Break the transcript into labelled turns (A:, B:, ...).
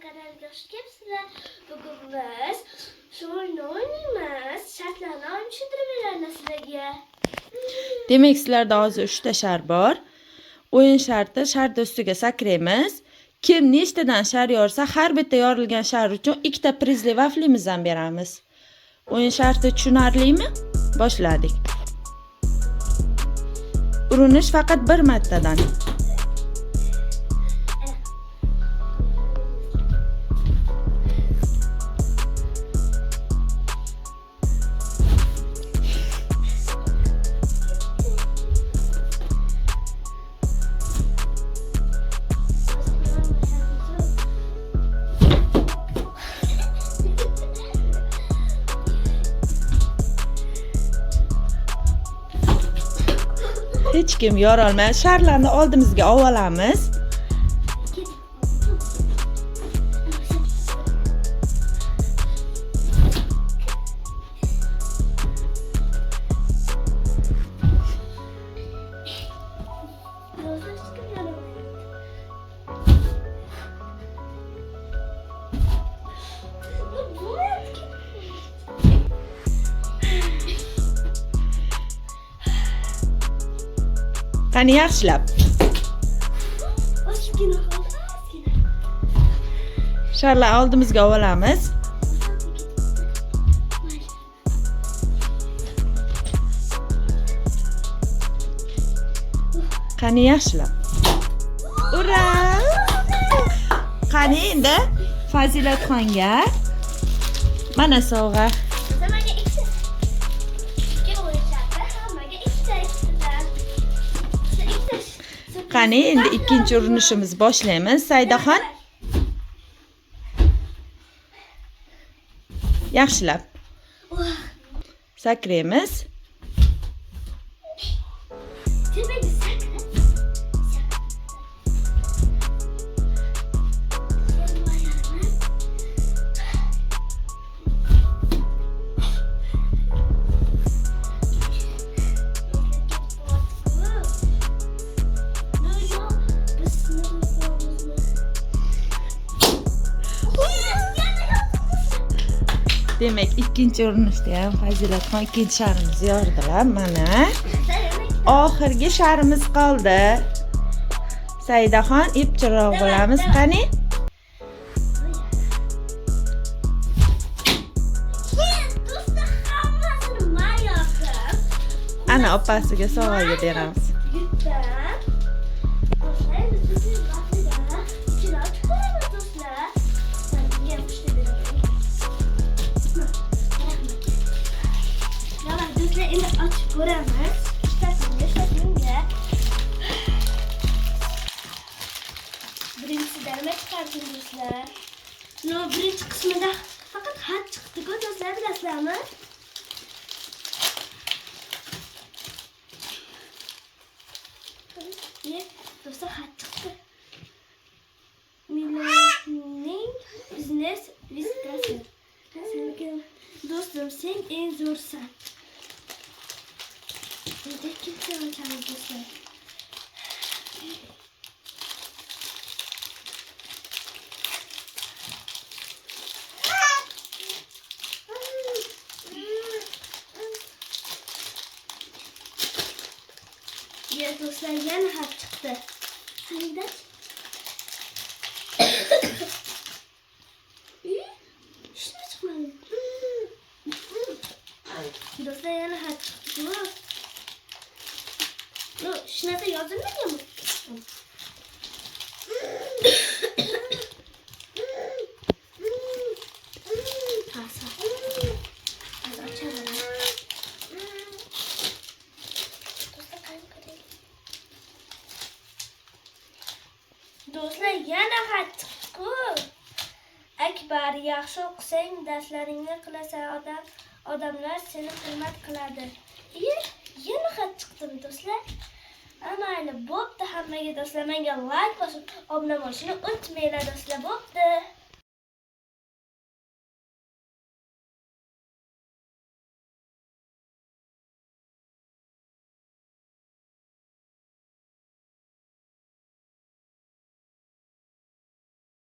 A: kanaliga xush kelibsizlar. Bugun biz shu o'yinni o'ynaymiz. Shartlarni ham tushuntirib beramiz sizlarga.
B: Demak, sizlarda hozir 3 ta shart bor. O'yin sharti, shart ustiga sakraymiz. Kim nechtadan shar yorsa, har bitta yorilgan shar uchun 2 ta prizli vaflimizdan beramiz. O'yin sharti tushunarlimi? Boshladik. Urinish faqat bir martadan. Hech kim yorolmaydi. Sharlarni oldimizga olamiz. Qani yaxshilab. Sharlar oldimizga olamiz. Qani yaxshilab. Ura! Qani endi Fazilatxonga mana sovg'a. Qani endi ikkinchi urinishimiz boshlaymiz. Saidaxon. Yaxshilab. Sakraymiz. Demek ikkinchi urinishda ham Fazilatxon ikkinchi sharimizni yordilar. Mana oxirgi sharimiz qoldi. Saidaxon epchiroq bo'lamiz. Qani? Ana opasiga sovg'aga beramiz.
A: Endi ochib ko'ramiz. Ishtasinga. Birinchisidan nima chiqardim do'stlar? Birinchi qismida faqat xat chiqdi-ku do'stlar, bilasizlarmi? Do'stlar xat chiqdi. Millatning biznes vizitasi. Do'stim, sen eng zo'rsan. Burada kimse açalım dostlar. Ya dostlar, yana harf çıktı. Hadi hiç mi çıkmadı? Dostlar, yana harf çıktı. Şuna da yazılmıyor mu? Do'stlar, yana xat chiqdi-ku. Akbar, yaxshi o'qisang, darslaringni qilasan, odamlar seni hurmat qiladi. Yana xat chiqdimi do'stlar? Mayli, bo'pti hammaga do'stlar. Menga like bosib, obuna bo'lishni unutmanglar do'stlar. Bo'pti.